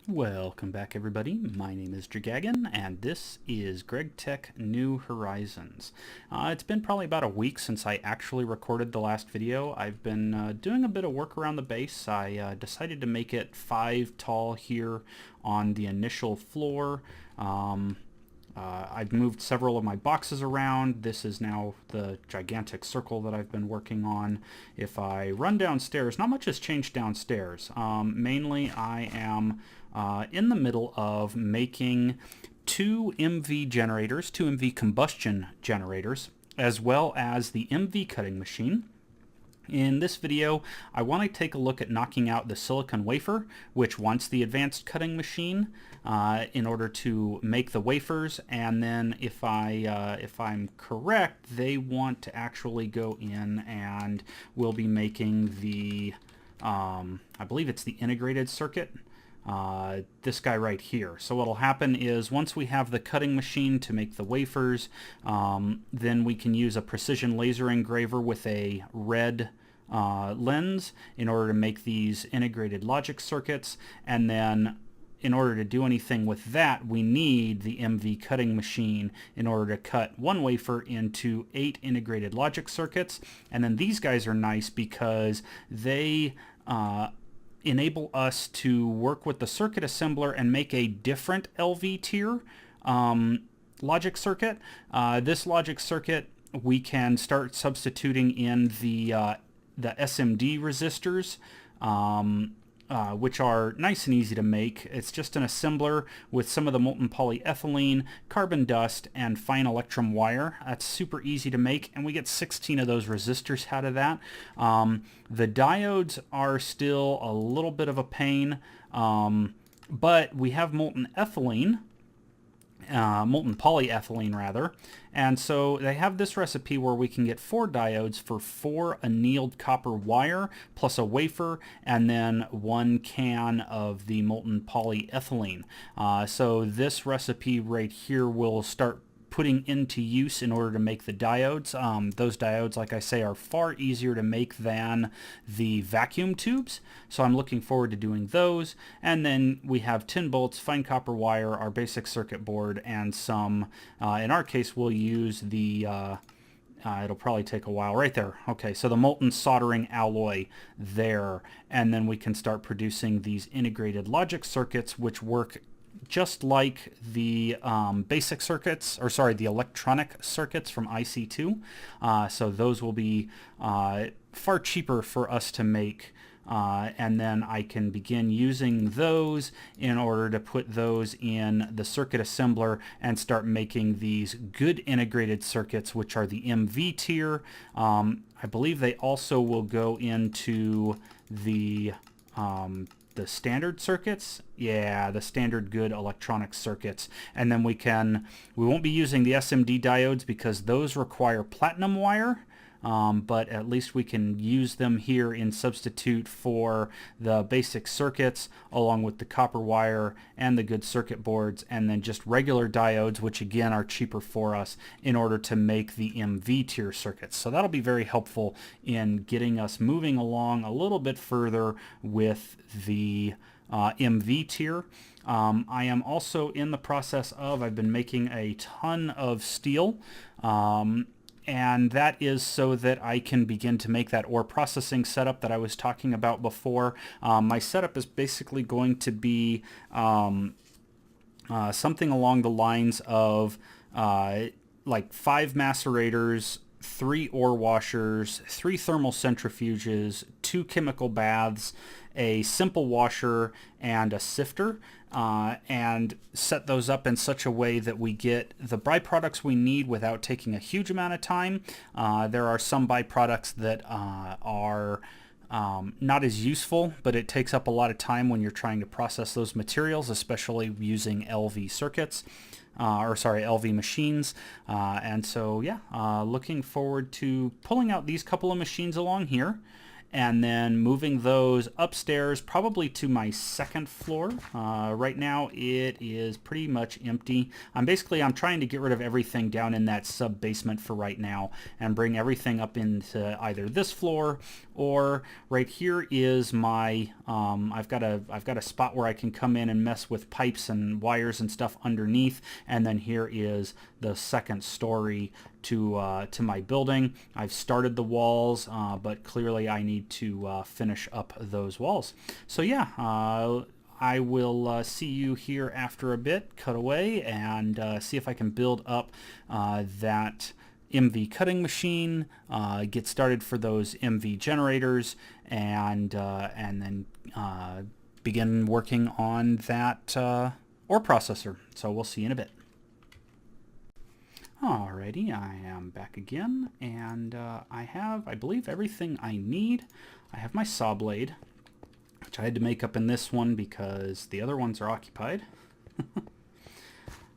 Welcome back, everybody. My name is Dragagon, and this is Gregtech New Horizons. It's been probably about a week since I actually recorded the last video. I've been doing a bit of work around the base. I decided to make it 5 tall here on the initial floor. I've moved several of my boxes around. This is now the gigantic circle that I've been working on. If I run downstairs, not much has changed downstairs. Mainly I am in the middle of making 2 MV generators, 2 MV combustion generators, as well as the MV cutting machine. In this video, I want to take a look at knocking out the silicon wafer, which wants the advanced cutting machine in order to make the wafers, and then if I'm correct, they want to actually go in and we'll be making the, I believe it's the integrated circuit. This guy right here. So what'll happen is once we have the cutting machine to make the wafers, then we can use a precision laser engraver with a red lens in order to make these integrated logic circuits, and then in order to do anything with that, we need the MV cutting machine in order to cut one wafer into 8 integrated logic circuits. And then these guys are nice because they enable us to work with the circuit assembler and make a different LV tier logic circuit. This logic circuit we can start substituting in the SMD resistors, which are nice and easy to make. It's just an assembler with some of the molten polyethylene, carbon dust, and fine electrum wire. That's super easy to make, and we get 16 of those resistors out of that. The diodes are still a little bit of a pain, but we have molten ethylene, molten polyethylene rather, and so they have this recipe where we can get 4 diodes for 4 annealed copper wire plus a wafer and then 1 can of the molten polyethylene. So this recipe right here will start putting into use in order to make the diodes. Those diodes, like I say, are far easier to make than the vacuum tubes, so I'm looking forward to doing those. And then we have 10 bolts, fine copper wire, our basic circuit board, and some, in our case, we'll use the it'll probably take a while. Right there. Okay, so the molten soldering alloy there, and then we can start producing these integrated logic circuits, which work just like the basic circuits, or sorry, the electronic circuits from IC2. So those will be far cheaper for us to make, and then I can begin using those in order to put those in the circuit assembler and start making these good integrated circuits, which are the MV tier. I believe they also will go into the standard circuits. Yeah, the standard good electronic circuits. And then we won't be using the SMD diodes because those require platinum wire. But at least we can use them here in substitute for the basic circuits, along with the copper wire and the good circuit boards, and then just regular diodes, which again are cheaper for us in order to make the MV tier circuits. So that'll be very helpful in getting us moving along a little bit further with the MV tier. I am also in the process of, I've been making a ton of steel, and that is so that I can begin to make that ore processing setup that I was talking about before. My setup is basically going to be something along the lines of like 5 macerators, 3 ore washers, 3 thermal centrifuges, 2 chemical baths, a simple washer, and a sifter, and set those up in such a way that we get the byproducts we need without taking a huge amount of time. There are some byproducts that are not as useful, but it takes up a lot of time when you're trying to process those materials, especially using LV circuits. LV machines. And so, yeah, looking forward to pulling out these couple of machines along here and then moving those upstairs, probably to my 2nd floor. Right now it is pretty much empty. I'm trying to get rid of everything down in that sub basement for right now and bring everything up into either this floor or right here is my, I've got a spot where I can come in and mess with pipes and wires and stuff underneath, and then here is the second story to my building. I've started the walls, but clearly I need to finish up those walls. So yeah, I will see you here after a bit, cut away, and see if I can build up that MV cutting machine, get started for those MV generators, and then begin working on that ore processor. So we'll see you in a bit. Alrighty, I am back again, and I have, I believe, everything I need. I have my saw blade, which I had to make up in this one because the other ones are occupied.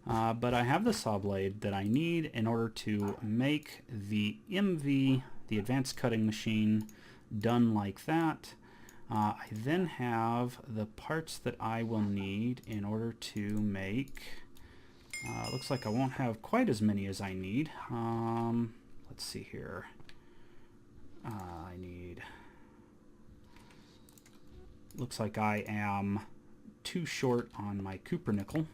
But I have the saw blade that I need in order to make the MV, the advanced cutting machine, done like that. I then have the parts that I will need in order to make... looks like I won't have quite as many as I need. Let's see here. I need... Looks like I am too short on my copper nickel.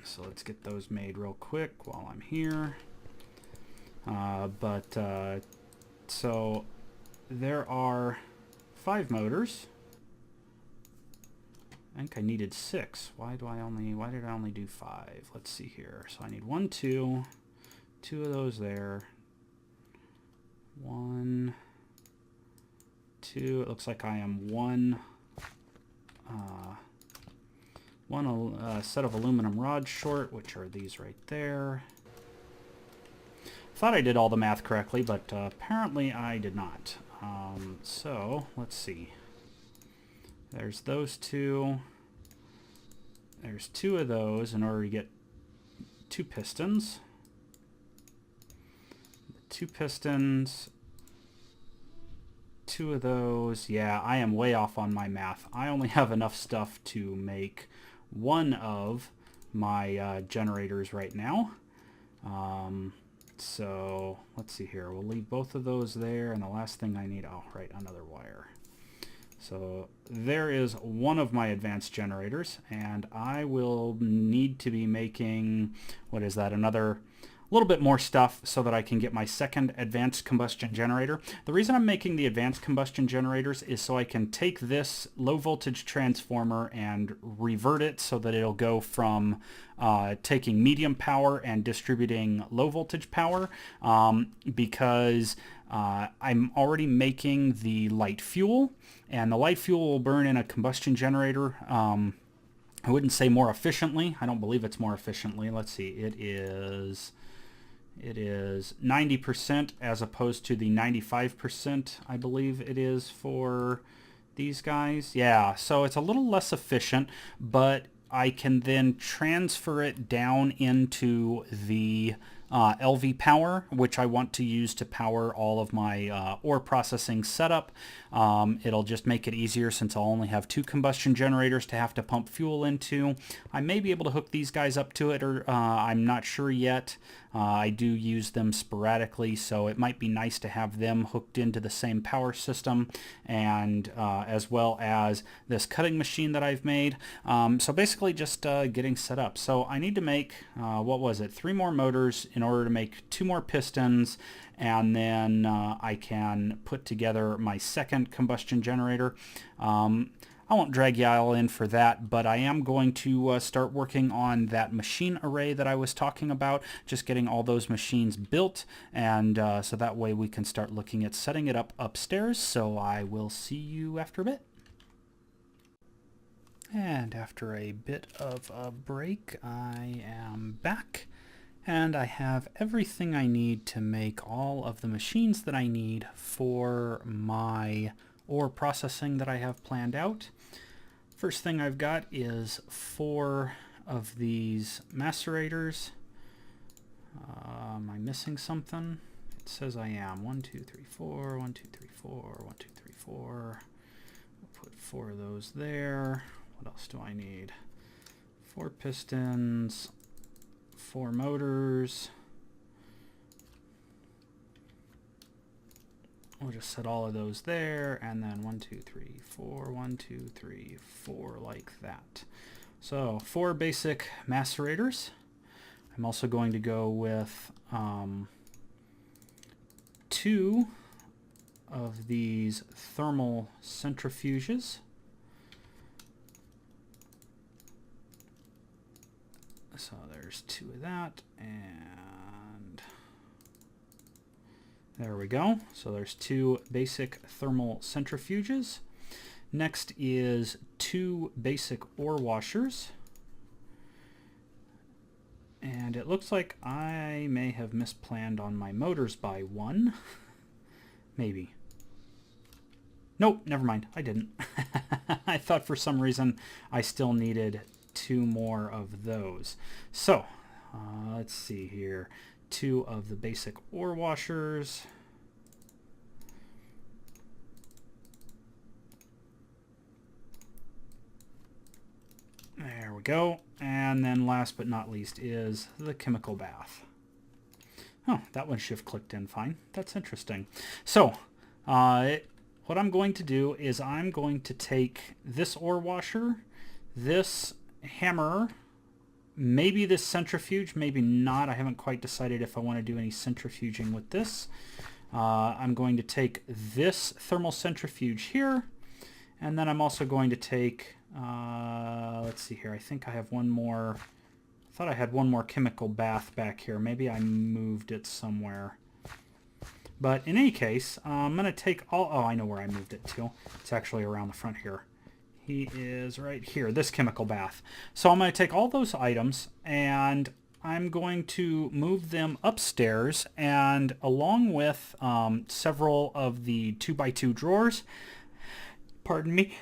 So let's get those made real quick while I'm here. So there are 5 motors. I think I needed 6. Why did I only do 5? Let's see here. So I need 1, 2 of those there. 1, 2. It looks like I am one set of aluminum rods short, which are these right there. Thought I did all the math correctly, but apparently I did not. So let's see. There's those 2. There's 2 of those in order to get 2 pistons. 2 pistons. 2 of those. Yeah, I am way off on my math. I only have enough stuff to make 1 of my generators right now. So let's see here. We'll leave both of those there, and the last thing I need, oh, right, another wire. So there is 1 of my advanced generators, and I will need to be making, what is that, another little bit more stuff so that I can get my second advanced combustion generator. The reason I'm making the advanced combustion generators is so I can take this low voltage transformer and revert it so that it'll go from taking medium power and distributing low voltage power, because I'm already making the light fuel, and the light fuel will burn in a combustion generator. I wouldn't say more efficiently. I don't believe it's more efficiently. Let's see. It is 90% as opposed to the 95% I believe it is for these guys. Yeah, so it's a little less efficient, but I can then transfer it down into the LV power, which I want to use to power all of my ore processing setup. It'll just make it easier since I'll only have 2 combustion generators to have to pump fuel into. I may be able to hook these guys up to it, or I'm not sure yet. I do use them sporadically, so it might be nice to have them hooked into the same power system, and as well as this cutting machine that I've made. So basically just getting set up. So I need to make, what was it, 3 more motors in order to make 2 more pistons, and then I can put together my second combustion generator. I won't drag you all in for that, but I am going to start working on that machine array that I was talking about, just getting all those machines built, and so that way we can start looking at setting it up upstairs. So I will see you after a bit. And after a bit of a break, I am back, and I have everything I need to make all of the machines that I need for my ore processing that I have planned out. First thing I've got is 4 of these macerators. Am I missing something? It says I am. 1, 2, 3, 4, 1, 2, 3, 4, 1, 2, 3, 4. We'll put 4 of those there. What else do I need? 4 pistons, 4 motors. We'll just set all of those there, and then 1, 2, 3, 4, 1, 2, 3, 4, like that. So 4 basic macerators. I'm also going to go with 2 of these thermal centrifuges. So there's 2 of that, and there we go. So there's 2 basic thermal centrifuges. Next is 2 basic ore washers. And it looks like I may have misplanned on my motors by 1. Maybe. Nope, never mind. I didn't. I thought for some reason I still needed 2 more of those. So, let's see here. 2 of the basic ore washers. There we go. And then last but not least is the chemical bath. Oh, that one shift clicked in fine. That's interesting. So, what I'm going to do is I'm going to take this ore washer, this hammer, maybe this centrifuge, maybe not. I haven't quite decided if I want to do any centrifuging with this. I'm going to take this thermal centrifuge here, and then I'm also going to take, let's see here, I think I have one more, I thought I had one more chemical bath back here. Maybe I moved it somewhere. But in any case, I'm going to take all, oh, I know where I moved it to. It's actually around the front here. He is right here, this chemical bath. So I'm going to take all those items and I'm going to move them upstairs, and along with several of the 2x2 drawers, pardon me,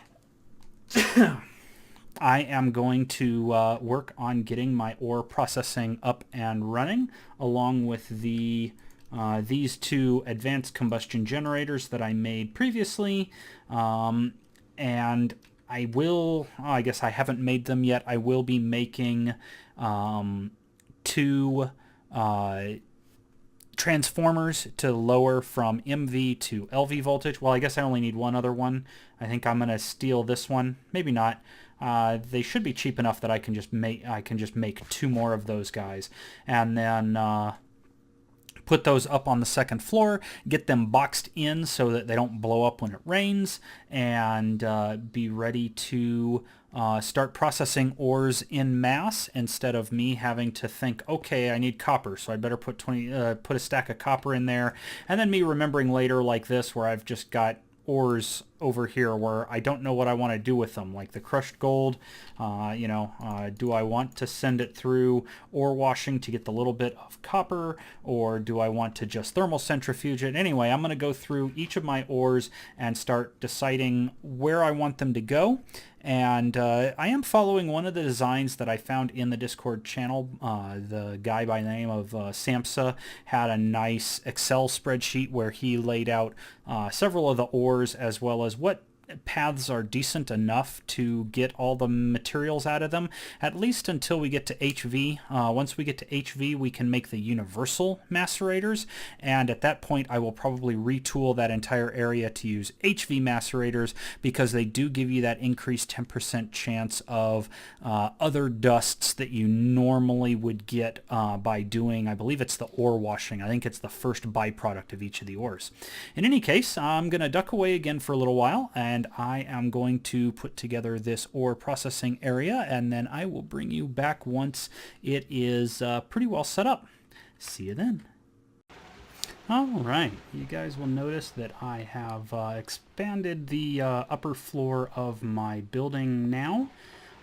I am going to work on getting my ore processing up and running, along with the these 2 advanced combustion generators that I made previously, and I will, I guess I haven't made them yet, I will be making 2 transformers to lower from MV to LV voltage. Well, I guess I only need one other one. I think I'm going to steal this one. Maybe not. They should be cheap enough that I can just make 2 more of those guys, and then put those up on the second floor, get them boxed in so that they don't blow up when it rains, and be ready to start processing ores in mass, instead of me having to think, okay, I need copper, so I better put put a stack of copper in there, and then me remembering later like this where I've just got ores over here where I don't know what I want to do with them, like the crushed gold. Do I want to send it through ore washing to get the little bit of copper, or do I want to just thermal centrifuge it? Anyway, I'm going to go through each of my ores and start deciding where I want them to go. And I am following one of the designs that I found in the Discord channel. The guy by the name of Samsa had a nice Excel spreadsheet where he laid out several of the ores, as well as what paths are decent enough to get all the materials out of them, at least until we get to HV. Once we get to HV, we can make the universal macerators, and at that point I will probably retool that entire area to use HV macerators, because they do give you that increased 10% chance of other dusts that you normally would get by doing, I believe it's the ore washing. I think it's the first byproduct of each of the ores. In any case, I'm going to duck away again for a little while, and I am going to put together this ore processing area, and then I will bring you back once it is pretty well set up. See you then. Alright, you guys will notice that I have expanded the upper floor of my building now.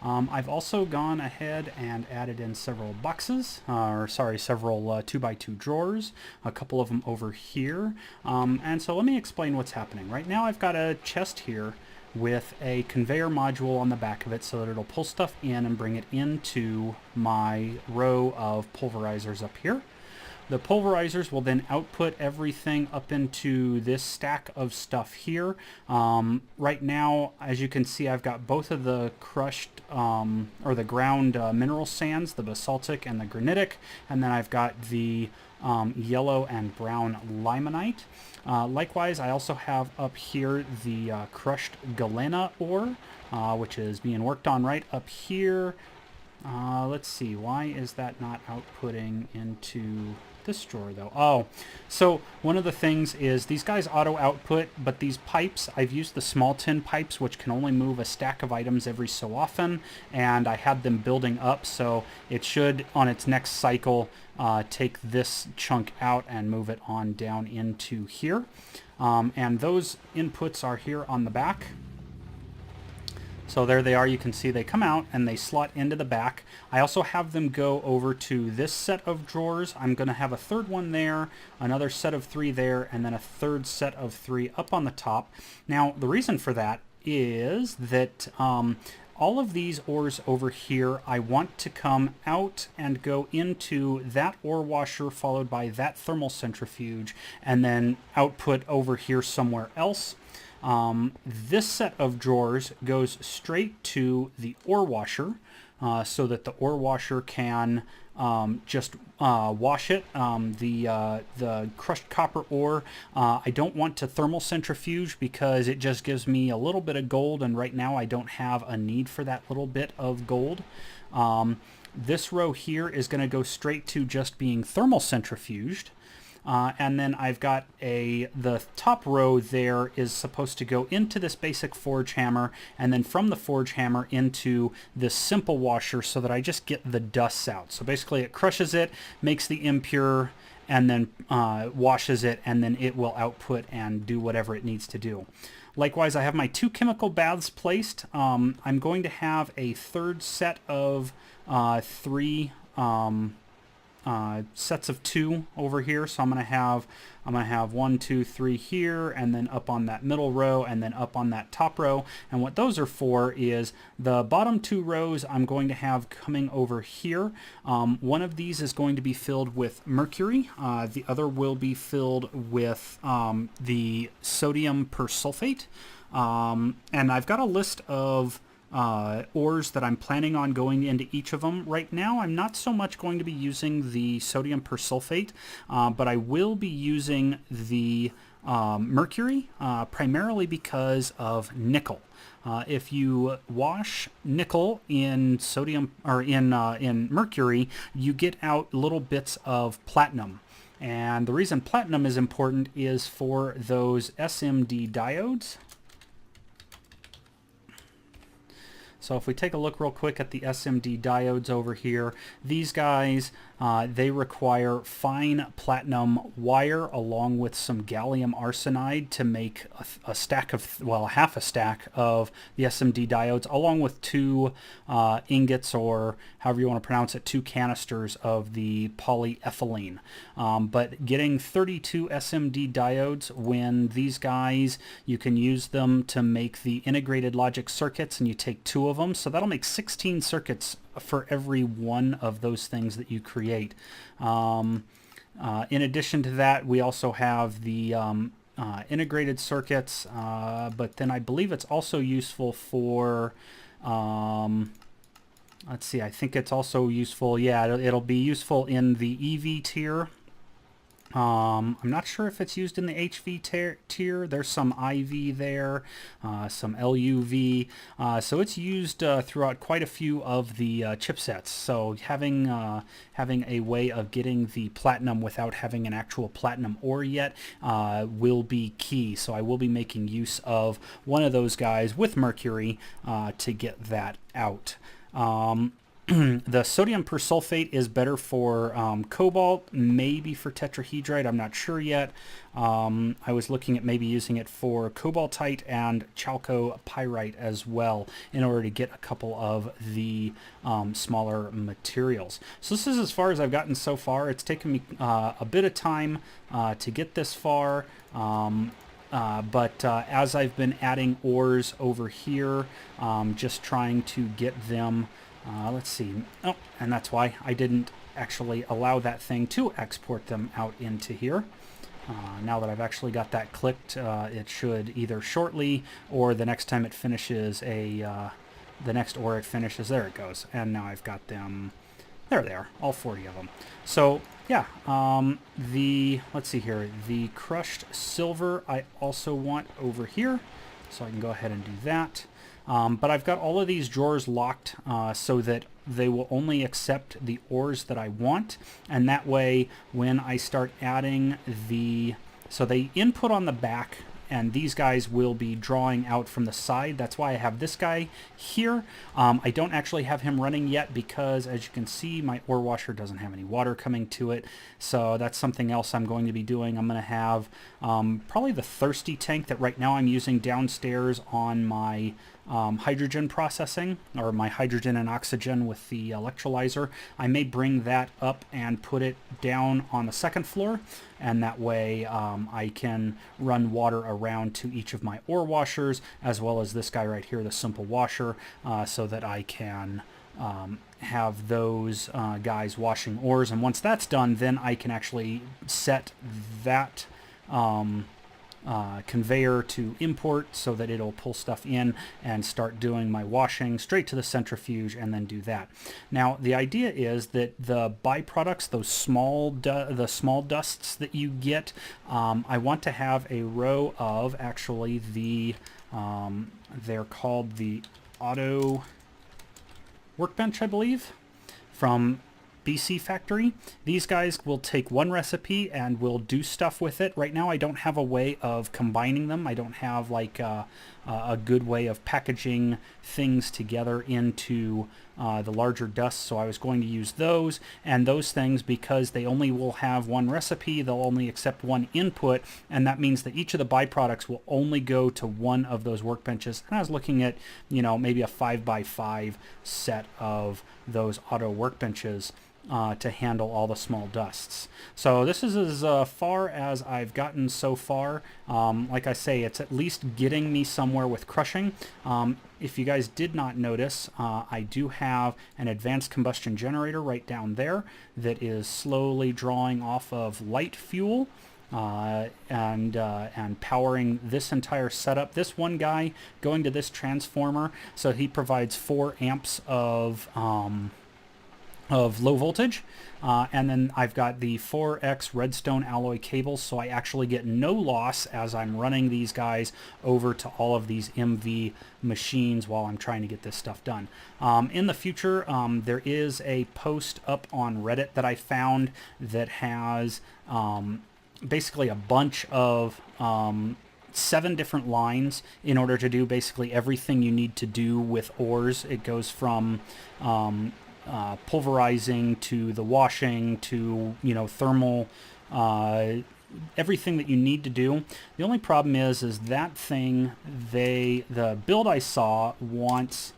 I've also gone ahead and added in several boxes, several 2x2 drawers, a couple of them over here. And so let me explain what's happening. Right now I've got a chest here with a conveyor module on the back of it so that it'll pull stuff in and bring it into my row of pulverizers up here. The pulverizers will then output everything up into this stack of stuff here. Right now, as you can see, I've got both of the crushed or the ground mineral sands, the basaltic and the granitic, and then I've got the yellow and brown limonite. Likewise, I also have up here the crushed galena ore, which is being worked on right up here. Let's see, why is that not outputting into this drawer though? Oh, so one of the things is these guys auto output, but these pipes, I've used the small tin pipes, which can only move a stack of items every so often, and I had them building up, so it should, on its next cycle, take this chunk out and move it on down into here. And those inputs are here on the back. So there they are. You can see they come out and they slot into the back. I also have them go over to this set of drawers. I'm going to have a third one there, another set of 3 there, and then a third set of 3 up on the top. Now, the reason for that is that all of these ores over here, I want to come out and go into that ore washer followed by that thermal centrifuge and then output over here somewhere else. This set of drawers goes straight to the ore washer so that the ore washer can just wash it. The crushed copper ore, I don't want to thermal centrifuge because it just gives me a little bit of gold, and right now I don't have a need for that little bit of gold. This row here is going to go straight to just being thermal centrifuged. And then I've got the top row there is supposed to go into this basic forge hammer, and then from the forge hammer into this simple washer so that I just get the dusts out. So basically it crushes it, makes the impure, and then washes it, and then it will output and do whatever it needs to do. Likewise, I have my 2 chemical baths placed. I'm going to have a third set of 3 sets of 2 over here. So I'm gonna have 1, 2, 3 here, and then up on that middle row, and then up on that top row. And what those are for is the bottom 2 rows I'm going to have coming over here. One of these is going to be filled with mercury. The other will be filled with the sodium persulfate. And I've got a list of ores that I'm planning on going into each of them. Right now, I'm not so much going to be using the sodium persulfate, but I will be using the mercury, primarily because of nickel. If you wash nickel in sodium or in mercury, you get out little bits of platinum. And the reason platinum is important is for those SMD diodes. So if we take a look real quick at the SMD diodes over here, these guys, they require fine platinum wire along with some gallium arsenide to make a stack of, well, half a stack of the SMD diodes, along with 2 ingots, or however you want to pronounce it, 2 canisters of the polyethylene. But getting 32 SMD diodes, when these guys, you can use them to make the integrated logic circuits, and you take 2 of them, so that'll make 16 circuits for every one of those things that you create. In addition to that, we also have the integrated circuits, but then I believe it's also useful for, let's see, I think it's also useful, yeah, it'll be useful in the EV tier. I'm not sure if it's used in the HV tier. There's some IV there, some LUV. So it's used throughout quite a few of the chipsets. So having a way of getting the platinum without having an actual platinum ore yet will be key. So I will be making use of one of those guys with mercury to get that out. The sodium persulfate is better for cobalt, maybe for tetrahedrite, I'm not sure yet. I was looking at maybe using it for cobaltite and chalcopyrite as well in order to get a couple of the smaller materials. So this is as far as I've gotten so far. It's taken me a bit of time to get this far. But as I've been adding ores over here, just trying to get them, let's see, oh, and that's why I didn't actually allow that thing to export them out into here. Now that I've actually got that clicked, it should either shortly or the next time it finishes the next ore it finishes, there it goes. And now I've got them, there they are, all 40 of them. So yeah, let's see here, the crushed silver I also want over here, so I can go ahead and do that. But I've got all of these drawers locked so that they will only accept the ores that I want, and that way when I start adding so they input on the back, and these guys will be drawing out from the side. That's why I have this guy here. I don't actually have him running yet because, as you can see, my ore washer doesn't have any water coming to it. So that's something else I'm going to be doing. I'm going to have probably the thirsty tank that right now I'm using downstairs on my hydrogen processing, or my hydrogen and oxygen with the electrolyzer. I may bring that up and put it down on the second floor, and that way I can run water around to each of my ore washers, as well as this guy right here, the simple washer, so that I can have those guys washing ores. And once that's done, then I can actually set that conveyor to import so that it'll pull stuff in and start doing my washing straight to the centrifuge and then do that. Now the idea is that the byproducts, those small dusts that you get, I want to have a row of actually they're called the auto workbench, I believe, from BC Factory. These guys will take one recipe and will do stuff with it. Right now I don't have a way of combining them. I don't have like a good way of packaging things together into the larger dusts, so I was going to use those. And those things, because they only will have one recipe, they'll only accept one input, and that means that each of the byproducts will only go to one of those workbenches. And I was looking at, you know, maybe a 5x5 set of those auto workbenches to handle all the small dusts. So this is as far as I've gotten so far. Like I say, it's at least getting me somewhere with crushing. If you guys did not notice, I do have an advanced combustion generator right down there that is slowly drawing off of light fuel and powering this entire setup. This one guy going to this transformer, so he provides 4 amps of low voltage, and then I've got the 4X redstone alloy cables, so I actually get no loss as I'm running these guys over to all of these MV machines while I'm trying to get this stuff done. In the future, there is a post up on Reddit that I found that has basically a bunch of 7 different lines in order to do basically everything you need to do with ores. It goes from pulverizing to the washing to, you know, thermal, everything that you need to do. The only problem is that thing, the build I saw wants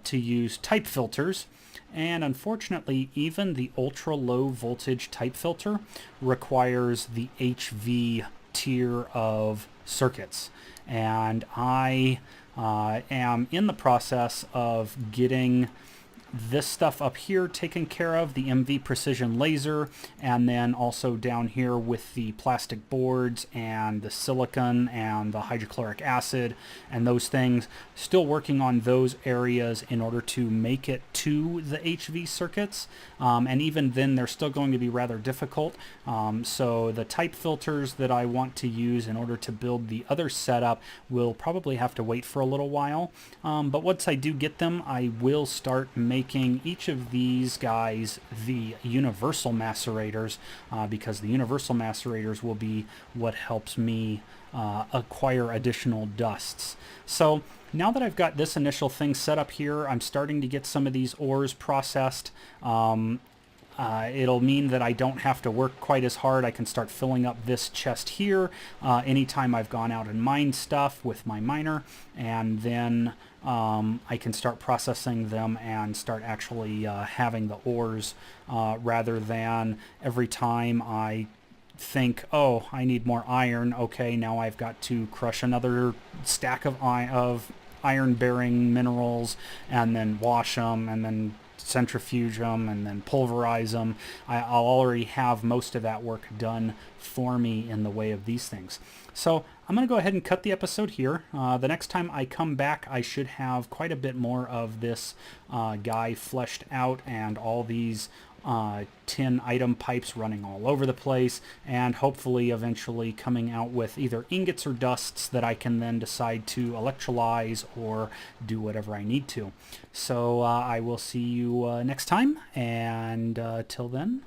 to use type filters, and unfortunately even the ultra low voltage type filter requires the HV tier of circuits, and I am in the process of getting this stuff up here taken care of, the MV precision laser, and then also down here with the plastic boards and the silicon and the hydrochloric acid and those things. Still working on those areas in order to make it to the HV circuits, and even then they're still going to be rather difficult. So the type filters that I want to use in order to build the other setup will probably have to wait for a little while, but once I do get them, I will start making each of these guys the universal macerators, because the universal macerators will be what helps me acquire additional dusts. So now that I've got this initial thing set up here, I'm starting to get some of these ores processed. It'll mean that I don't have to work quite as hard. I can start filling up this chest here anytime I've gone out and mined stuff with my miner, and then I can start processing them and start actually having the ores, rather than every time I think, oh, I need more iron, okay, now I've got to crush another stack of iron-bearing minerals and then wash them and then centrifuge them and then pulverize them. I'll already have most of that work done for me in the way of these things. So I'm going to go ahead and cut the episode here. The next time I come back, I should have quite a bit more of this guy fleshed out and all these tin item pipes running all over the place, and hopefully eventually coming out with either ingots or dusts that I can then decide to electrolyze or do whatever I need to. So I will see you next time, and till then,